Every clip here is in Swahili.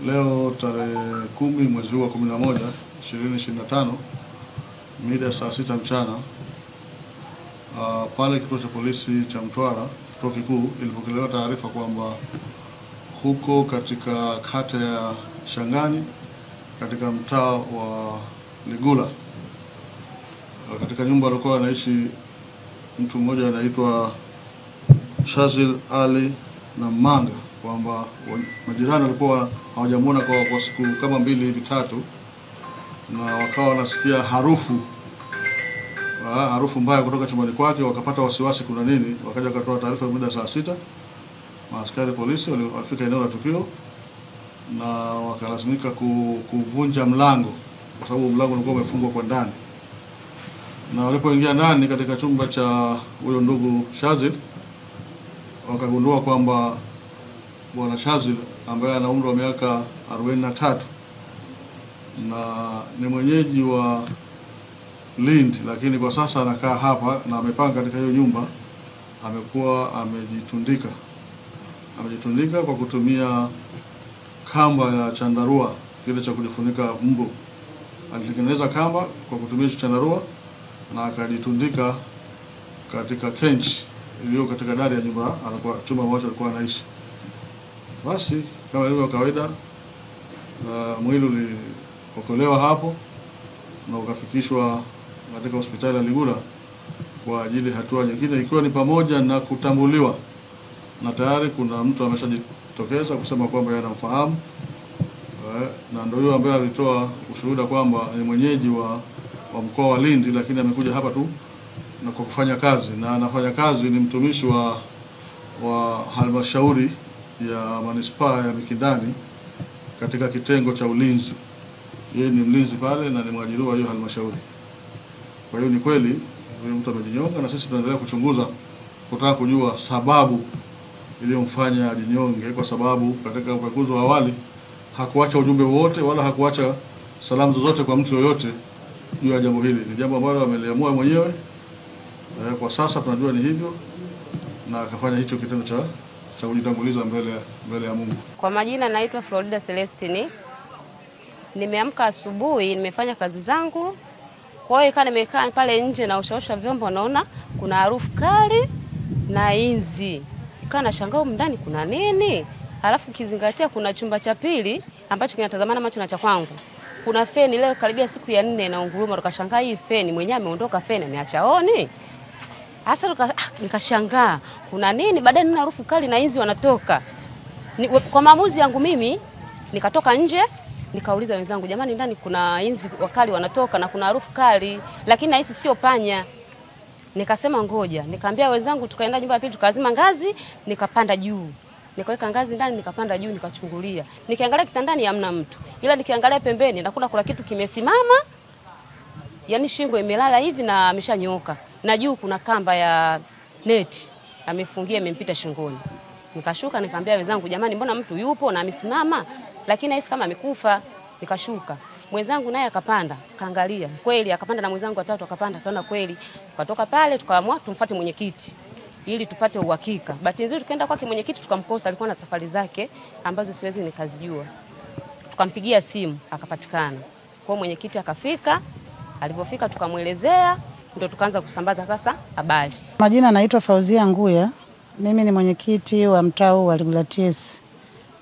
Leo tarehe 10 mwezi wa 11 2025 mida saa 6 mchana pale kituo cha polisi cha Mtwara kituo kikuu ilipokelewa taarifa kwamba huko katika kata ya Shangani katika mtaa wa Ligula katika nyumba alikuwa anaishi mtu mmoja anaitwa Shazil Ali na Manga, kwamba majirani walikuwa hawajamuona kwa siku kama 2 hivi 3, na wakawa wanasikia harufu mbaya kutoka chumbani kwake. Wakapata wasiwasi kuna nini, wakaja wakatoa taarifa muda saa 6. Maaskari polisi walifika eneo la tukio na wakalazimika kuvunja mlango kwa sababu mlango ulikuwa umefungwa kwa ndani, na walipoingia ndani katika chumba cha huyo ndugu Shazil wakagundua kwamba bwana Shazil ambaye ana umri wa miaka 43 na ni mwenyeji wa Lindi, lakini kwa sasa anakaa hapa na amepanga katika hiyo nyumba, amekuwa amejitundika kwa kutumia kamba ya chandarua, kile cha kujifunika mbu. Alitengeneza kamba kwa kutumia chandarua na akajitundika katika kenchi iliyo katika dari ya nyumba chumba ambacho alikuwa anaishi. Basi kama ilivyo kawaida, mwili uliokolewa hapo na ukafikishwa katika hospitali ya Ligula kwa ajili hatua nyingine, ikiwa ni pamoja na kutambuliwa, na tayari kuna mtu ameshajitokeza kusema kwamba yanamfahamu, na ndio huyo ambaye alitoa ushuhuda kwamba ni mwenyeji wa mkoa wa Lindi, lakini amekuja hapa tu na kwa kufanya kazi, na anafanya kazi, ni mtumishi wa halmashauri ya manispaa ya Mikindani katika kitengo cha ulinzi. Yeye ni mlinzi pale na ni mwajiriwa hiyo halmashauri. Kwa hiyo ni kweli huyo mtu amejinyonga, na sisi tunaendelea kuchunguza kutaka kujua sababu iliyomfanya ajinyonge, kwa sababu katika upekuzi wa awali hakuacha ujumbe wote wala hakuacha salamu zozote kwa mtu yoyote juu ya jambo hili. Ni jambo ambalo ameliamua mwenyewe. Kwa sasa tunajua ni hivyo, na akafanya hicho kitendo cha kujitanguliza mbele ya Mungu. Kwa majina naitwa Florida Celestini. Nimeamka asubuhi, nimefanya kazi zangu. Kwa hiyo nimekaa pale nje na oshaosha vyombo, naona kuna harufu kali na inzi. Kana shangaa ndani kuna nini? Alafu kizingatia kuna chumba cha pili ambacho kinatazamana macho na cha kwangu. Kuna feni leo karibia siku ya 4 na unguruma, tukashangaa hii feni mwenyewe ameondoka, feni ameacha oni. Hasa nikashangaa kuna nini, baadaye nina harufu kali na inzi wanatoka. Kwa maamuzi yangu mimi nikatoka nje, nikauliza wenzangu, jamani ndani kuna inzi wakali wanatoka na kuna harufu kali, lakini nahisi sio panya. Nikasema ngoja, nikaambia wenzangu, tukaenda nyumba ya pili, tukazima ngazi, nikapanda juu. Nikaweka ngazi ndani, nikapanda juu, nikachungulia. Nikiangalia kitandani hamna mtu, ila nikiangalia pembeni nakuna kuna kitu kimesimama, yani shingo imelala hivi na ameshanyooka, na juu kuna kamba ya neti amefungia, imempita shingoni. Nikashuka, nikaambia wenzangu, jamani mbona mtu yupo na amesimama, lakini hisi kama amekufa. Nikashuka, mwenzangu naye akapanda, kaangalia kweli, akapanda na mwenzangu watatu akapanda, kaona kweli. Tukatoka pale tukaamua tumfuate mwenyekiti ili tupate uhakika. Bahati nzuri tukaenda kwake mwenyekiti, tukamkosa, alikuwa na safari zake ambazo siwezi nikazijua. Tukampigia simu akapatikana. Kwa mwenyekiti akafika, alipofika tukamuelezea, ndio tukaanza kusambaza sasa habari. Majina naitwa Fauzia Nguya. Mimi ni mwenyekiti wa mtaa wa Ligula TS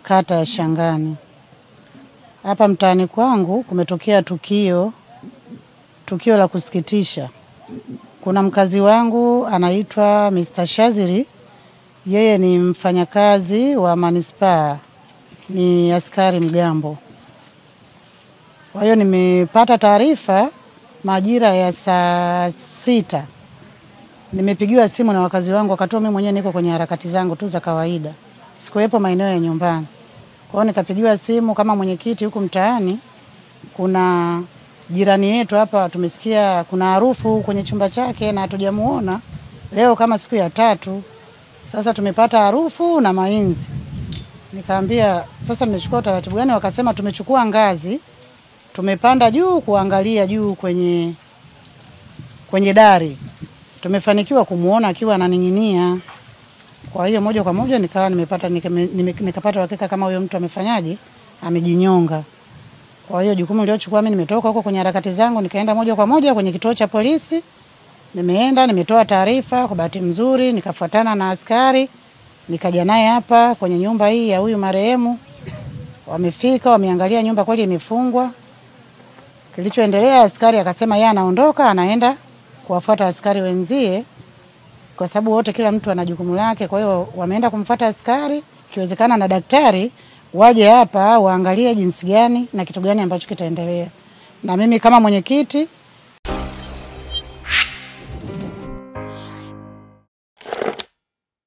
kata ya Shangani. Hapa mtaani kwangu kumetokea tukio la kusikitisha. Kuna mkazi wangu anaitwa Mr. Shazili, yeye ni mfanyakazi wa manispaa, ni askari mgambo. Kwa hiyo nimepata taarifa majira ya saa 6. Nimepigiwa simu na wakazi wangu, wakatoa mimi mwenyewe niko kwenye harakati zangu tu za kawaida, sikuwepo maeneo ya nyumbani. Kwa hiyo nikapigiwa simu kama mwenyekiti, huku mtaani kuna jirani yetu hapa tumesikia kuna harufu kwenye chumba chake na hatujamuona leo kama siku ya 3. Sasa tumepata harufu na mainzi. Nikaambia sasa mmechukua utaratibu gani? Wakasema tumechukua ngazi, tumepanda juu kuangalia juu kwenye dari. Tumefanikiwa kumuona akiwa ananing'inia. Kwa hiyo moja kwa moja nikawa nikapata uhakika kama huyo mtu amefanyaje, amejinyonga. Kwa hiyo jukumu niliochukua mimi, nimetoka huko kwenye harakati zangu nikaenda moja kwa moja kwenye kituo cha polisi. Nimeenda nimetoa taarifa, kwa bahati nzuri nikafuatana na askari, nikaja naye hapa kwenye nyumba hii ya huyu marehemu. Wamefika, wameangalia nyumba, kweli imefungwa. Kilichoendelea, askari akasema yeye anaondoka, anaenda kuwafuata askari wenzie, kwa sababu wote kila mtu ana jukumu lake. Kwa hiyo wameenda kumfuata askari, ikiwezekana na daktari waje hapa waangalie jinsi gani na kitu gani ambacho kitaendelea. Na mimi kama mwenyekiti